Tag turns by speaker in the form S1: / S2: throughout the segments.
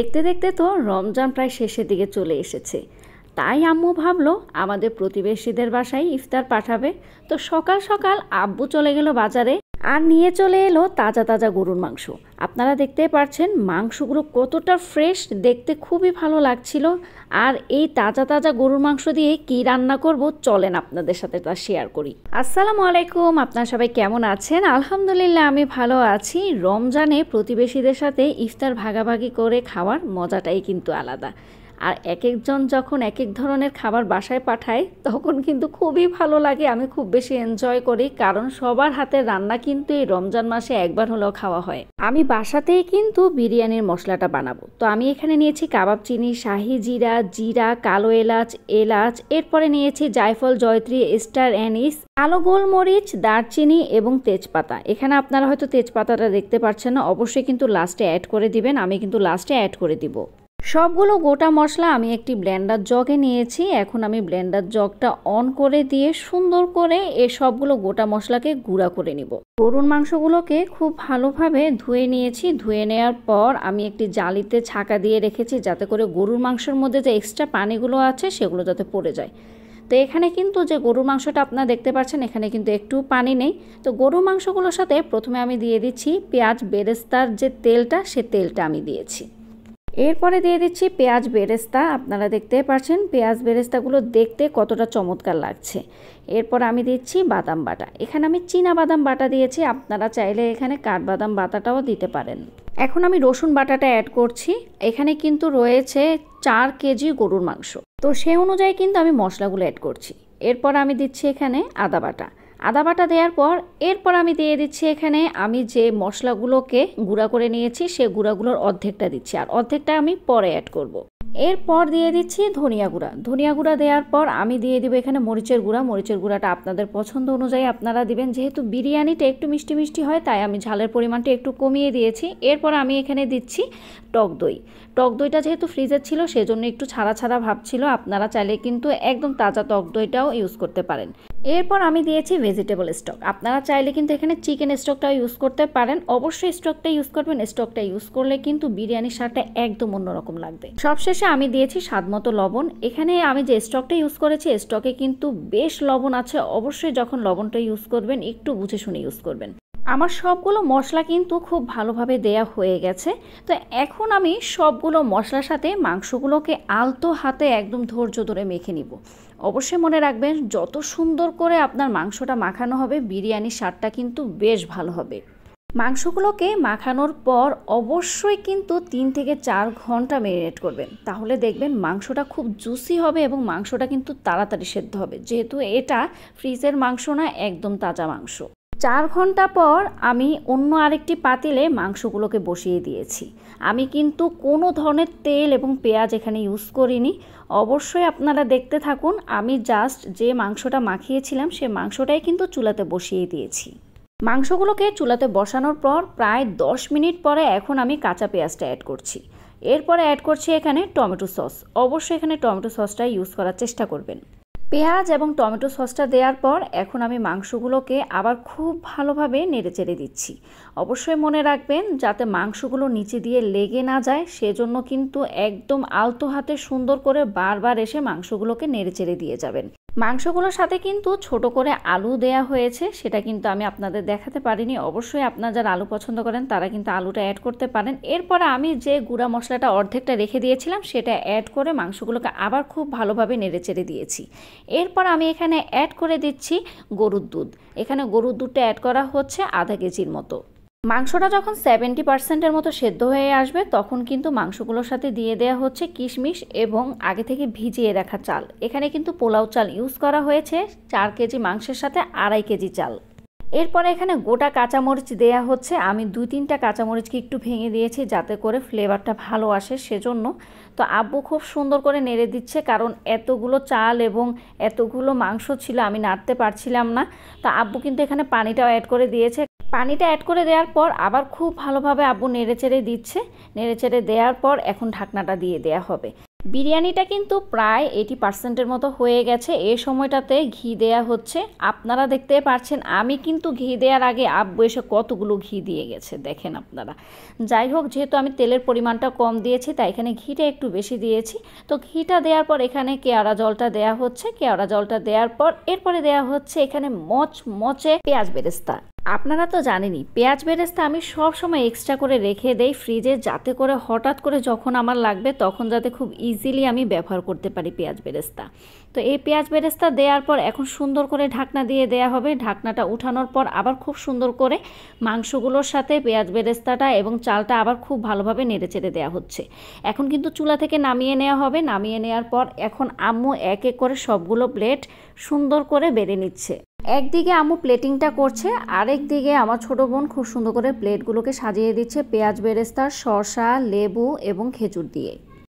S1: দেখতে দেখতে তো রমজান প্রায় শেষের দিকে চলে এসেছে। তাই আম্মু ভাবলো আমাদের প্রতিবেশীদের বাসায় ইফতার পাঠাবে। তো সকাল সকাল আব্বু চলে গেল বাজারে আর নিয়ে চলে এলো তাজা তাজা গরুর মাংস। আপনারা দেখতেই পাচ্ছেন মাংসগুলো কতটা ফ্রেশ, দেখতে খুবই ভালো লাগছিল। আর এই তাজা তাজা গরুর মাংস দিয়ে কি রান্না করব চলেন আপনাদের সাথে তা শেয়ার করি। আসসালামু আলাইকুম, আপনারা সবাই কেমন আছেন? আলহামদুলিল্লাহ আমি ভালো আছি। রমজানে প্রতিবেশীদের সাথে ইফতার ভাগাভাগি করে খাওয়ার মজাটাই কিন্তু আলাদা। আর এক একজন যখন এক এক ধরনের খাবার বাসায় পাঠায় তখন কিন্তু খুবই ভালো লাগে। আমি খুব বেশি এনজয় করি, কারণ সবার হাতের রান্না কিন্তু এই রমজান মাসে একবার হলেও খাওয়া হয়। আমি বাসাতেই কিন্তু বিরিয়ানির মশলাটা বানাবো। তো আমি এখানে নিয়েছি কাবাব চিনি, শাহি জিরা, জিরা, কালো এলাচ, এরপরে নিয়েছি জায়ফল, জয়ত্রী, স্টার অ্যানিস, কালো গোলমরিচ, দারচিনি এবং তেজপাতা। এখানে আপনারা হয়তো তেজপাতাটা দেখতে পাচ্ছেন না, অবশ্যই কিন্তু লাস্টে অ্যাড করে দিবেন। আমি কিন্তু লাস্টে অ্যাড করে দিব। সবগুলো গোটা মশলা আমি একটি ব্লেন্ডার জগে নিয়েছি। এখন আমি ব্লেন্ডার জগটা অন করে দিয়ে সুন্দর করে এই সবগুলো গোটা মশলাকে গুঁড়া করে নিব। গরুর মাংসগুলোকে খুব ভালোভাবে ধুয়ে নিয়েছি। ধুয়ে নেওয়ার পর আমি একটি জালিতে ছাকা দিয়ে রেখেছি, যাতে করে গরুর মাংসের মধ্যে যে এক্সট্রা পানিগুলো আছে সেগুলো যাতে পড়ে যায়। তো এখানে কিন্তু যে গরুর মাংসটা আপনারা দেখতে পাচ্ছেন, এখানে কিন্তু একটু পানি নেই। তো গরুর মাংসগুলোর সাথে প্রথমে আমি দিয়ে দিচ্ছি পেঁয়াজ বেরেস্তার যে তেলটা, সে তেলটা আমি দিয়েছি। এরপরে দিয়ে দিচ্ছি পেঁয়াজ বেরেস্তা। আপনারা দেখতে পাচ্ছেন পেঁয়াজ বেরেস্তাগুলো দেখতে কতটা চমৎকার লাগছে। এরপর আমি দিচ্ছি বাদাম বাটা। এখানে আমি চীনা বাদাম বাটা দিয়েছি, আপনারা চাইলে এখানে কাঠবাদাম বাটাটাও দিতে পারেন। এখন আমি রসুন বাটাটা অ্যাড করছি। এখানে কিন্তু রয়েছে 4 কেজি গরুর মাংস, তো সেই অনুযায়ী কিন্তু আমি মশলাগুলো অ্যাড করছি। এরপর আমি দিচ্ছি এখানে আদা বাটা দেওয়ার পর এরপর আমি দিয়ে দিচ্ছি এখানে আমি যে মশলাগুলোকে গুঁড়া করে নিয়েছি সে গুঁড়াগুলোর অর্ধেকটা দিচ্ছি, আর অর্ধেকটা আমি পরে অ্যাড করব। এরপর দিয়ে দিচ্ছি ধনিয়া গুঁড়া দেওয়ার পর আমি দিয়ে দিব এখানে মরিচের গুঁড়াটা আপনাদের পছন্দ অনুযায়ী আপনারা দিবেন। যেহেতু বিরিয়ানিটা একটু মিষ্টি মিষ্টি হয়, তাই আমি ঝালের পরিমাণটা একটু কমিয়ে দিয়েছি। এরপর আমি এখানে দিচ্ছি টক দইটা যেহেতু ফ্রিজের ছিল সেজন্য একটু ছাড়া ভাব ছিল। আপনারা চাইলে কিন্তু একদম তাজা টক দইটাও ইউজ করতে পারেন। এরপর আমি দিয়েছি ভেজিটেবল স্টক। আপনারা চাইলে কিন্তু এখানে চিকেন স্টকটাও ইউজ করতে পারেন। অবশ্যই স্টকটা ইউজ করবেন। স্টকটা ইউজ করলে কিন্তু বিরিয়ানির স্বাদটা একদম অন্যরকম লাগবে। সবশেষে আমি দিয়েছি স্বাদমতো লবণ। এখানে আমি যে স্টকটা ইউজ করেছি স্টকে কিন্তু বেশ লবণ আছে। অবশ্যই যখন লবণটা ইউজ করবেন একটু বুঝে শুনে ইউজ করবেন। আমার সবগুলো মশলা কিন্তু খুব ভালোভাবে দেয়া হয়ে গেছে। তো এখন আমি সবগুলো মশলার সাথে মাংসগুলোকে আলতো হাতে একদম ধৈর্য ধরে মেখে নিব। অবশ্যই মনে রাখবেন, যত সুন্দর করে আপনার মাংসটা মাখানো হবে বিরিয়ানির স্বাদটা কিন্তু বেশ ভালো হবে। মাংসগুলোকে মাখানোর পর অবশ্যই কিন্তু 3 থেকে 4 ঘন্টা ম্যারিনেট করবেন, তাহলে দেখবেন মাংসটা খুব জুসি হবে এবং মাংসটা কিন্তু তাড়াতাড়ি সেদ্ধ হবে, যেহেতু এটা ফ্রিজের মাংস না, একদম তাজা মাংস। 4 ঘন্টা পর আমি অন্য আরেকটি পাতিলে মাংসগুলোকে বসিয়ে দিয়েছি। আমি কিন্তু কোনো ধরনের তেল এবং পেঁয়াজ এখানে ইউজ করিনি। অবশ্যই আপনারা দেখতে থাকুন। আমি জাস্ট যে মাংসটা মাখিয়েছিলাম সে মাংসটাই কিন্তু চুলাতে বসিয়ে দিয়েছি। মাংসগুলোকে চুলাতে বসানোর পর প্রায় 10 মিনিট পরে এখন আমি কাঁচা পেঁয়াজটা অ্যাড করছি। এরপরে অ্যাড করছি এখানে টমেটো সস। অবশ্যই এখানে টমেটো সসটা ইউজ করার চেষ্টা করবেন। পেঁয়াজ এবং টমেটো সসটা দেওয়ার পর এখন আমি মাংসগুলোকে আবার খুব ভালোভাবে নেড়েচেড়ে দিচ্ছি। অবশ্যই মনে রাখবেন যাতে মাংসগুলো নিচে দিয়ে লেগে না যায়, সেজন্য কিন্তু একদম আলতো হাতে সুন্দর করে বারবার এসে মাংসগুলোকে নেড়েচেড়ে দিয়ে যাবেন। মাংসগুলোর সাথে কিন্তু ছোট করে আলু দেয়া হয়েছে, সেটা কিন্তু আমি আপনাদের দেখাতে পারিনি। অবশ্যই আপনারা যারা আলু পছন্দ করেন তারা কিন্তু আলুটা অ্যাড করতে পারেন। এরপরে আমি যে গুঁড়া মশলাটা অর্ধেকটা রেখে দিয়েছিলাম সেটা অ্যাড করে মাংসগুলোকে আবার খুব ভালোভাবে নেড়েচেড়ে দিয়েছি। এরপর আমি এখানে অ্যাড করে দিচ্ছি গরুর দুধ। এখানে গরুর দুধটা অ্যাড করা হচ্ছে আধা কেজির মতো। মাংসটা যখন 70% মতো সেদ্ধ হয়ে আসবে তখন কিন্তু মাংসগুলোর সাথে দিয়ে দেওয়া হচ্ছে কিশমিশ এবং আগে থেকে ভিজিয়ে রাখা চাল। এখানে কিন্তু পোলাও চাল ইউজ করা হয়েছে। 4 কেজি মাংসের সাথে 2.5 কেজি চাল। এরপরে এখানে গোটা কাঁচামরিচ দেয়া হচ্ছে। আমি 2-3টা কাঁচামরিচকে একটু ভেঙে দিয়েছি যাতে করে ফ্লেভারটা ভালো আসে, সেজন্য। তো আব্বু খুব সুন্দর করে নেড়ে দিচ্ছে, কারণ এতগুলো চাল এবং এতগুলো মাংস ছিল আমি নাড়তে পারছিলাম না। তো আব্বু কিন্তু এখানে পানিটাও অ্যাড করে দিয়েছে। পানিটা অ্যাড করে দেওয়ার পর আবার খুব ভালোভাবে আব্বু নেড়েচেড়ে দিচ্ছে। নেড়েচেড়ে দেওয়ার পর এখন ঢাকনাটা দিয়ে দেওয়া হবে। বিরিয়ানিটা কিন্তু প্রায় 80% মতো হয়ে গেছে। এই সময়টাতে ঘি দেয়া হচ্ছে। আপনারা দেখতে পাচ্ছেন আমি কিন্তু ঘি দেওয়ার আগে আব্বু এসে কতগুলো ঘি দিয়ে গেছে, দেখেন আপনারা। যাই হোক, যেহেতু আমি তেলের পরিমাণটা কম দিয়েছি তাই এখানে ঘিটা একটু বেশি দিয়েছি। তো ঘিটা দেওয়ার পর এখানে কেওড়া জলটা দেয়া হচ্ছে। কেওড়া জলটা দেওয়ার পর এরপরে দেয়া হচ্ছে এখানে মচমচে পেঁয়াজ বেরেস্তা। আপনারা তো জানেনই পেঁয়াজ বেরেস্তা আমি সব সময় এক্সট্রা করে রেখে দেই ফ্রিজে, যাতে করে হঠাৎ করে যখন আমার লাগবে তখন যাতে খুব ইজিলি আমি ব্যবহার করতে পারি পেঁয়াজ বেরেস্তা। তো এই পেঁয়াজ বেরেস্তা দেওয়ার পর এখন সুন্দর করে ঢাকনা দিয়ে দেয়া হবে। ঢাকনাটা উঠানোর পর আবার খুব সুন্দর করে মাংসগুলোর সাথে পেঁয়াজ বেরেস্তাটা এবং চালটা আবার খুব ভালোভাবে নেড়েচেড়ে দেওয়া হচ্ছে। এখন কিন্তু চুলা থেকে নামিয়ে নেওয়া হবে। নামিয়ে নেওয়ার পর এখন আম্মু এক এক করে সবগুলো প্লেট সুন্দর করে বেড়ে নিচ্ছে। একদিকে আম্মু প্লেটিংটা করছে, আরেক দিকে আমার ছোট বোন খুব সুন্দর করে প্লেটগুলোকে সাজিয়ে দিচ্ছে পেঁয়াজ বেরেস্তা, শসা, লেবু এবং খেজুর দিয়ে।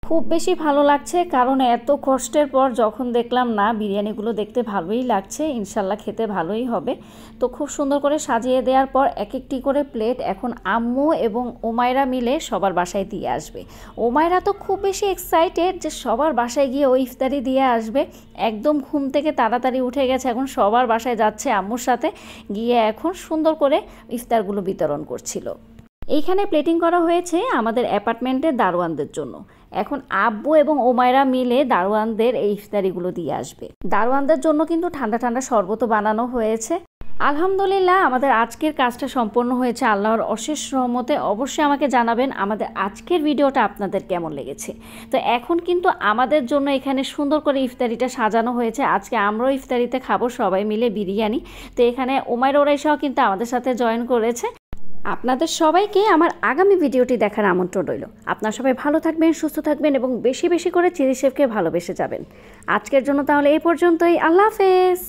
S1: খুব বেশি ভালো লাগছে, কারণ এত কষ্টের পর যখন দেখলাম না বিরিয়ানিগুলো দেখতে ভালোই লাগছে, ইনশাল্লাহ খেতে ভালোই হবে। তো খুব সুন্দর করে সাজিয়ে দেওয়ার পর এক একটি করে প্লেট এখন আম্মু এবং ওমায়রা মিলে সবার বাসায় দিয়ে আসবে। ওমায়রা তো খুব বেশি এক্সাইটেড যে সবার বাসায় গিয়ে ওই ইফতারি দিয়ে আসবে। একদম ঘুম থেকে তাড়াতাড়ি উঠে গেছে, এখন সবার বাসায় যাচ্ছে আম্মুর সাথে, গিয়ে এখন সুন্দর করে ইফতারগুলো বিতরণ করছিল। এইখানে প্লেটিং করা হয়েছে আমাদের অ্যাপার্টমেন্টের দারোয়ানদের জন্য। এখন আব্বু এবং ওমায়রা মিলে দারোয়ানদের এই ইফতারিগুলো দিয়ে আসবে। দারোয়ানদের জন্য কিন্তু ঠান্ডা ঠান্ডা শরবতও বানানো হয়েছে। আলহামদুলিল্লাহ আমাদের আজকের কাজটা সম্পন্ন হয়েছে আল্লাহর অশেষ রহমতে। অবশ্যই আমাকে জানাবেন আমাদের আজকের ভিডিওটা আপনাদের কেমন লেগেছে। তো এখন কিন্তু আমাদের জন্য এখানে সুন্দর করে ইফতারিটা সাজানো হয়েছে। আজকে আমরাও ইফতারিতে খাবো সবাই মিলে বিরিয়ানি। তো এখানে ওমায়রা ওরাইসাও কিন্তু আমাদের সাথে জয়েন করেছে। আপনাদের সবাইকে আমার আগামী ভিডিওটি দেখার আমন্ত্রণ রইল। আপনারা সবাই ভালো থাকবেন, সুস্থ থাকবেন এবং বেশি বেশি করে চিলি শেফকে ভালোবেসে যাবেন। আজকের জন্য তাহলে এই পর্যন্তই। আল্লাহ হাফেজ।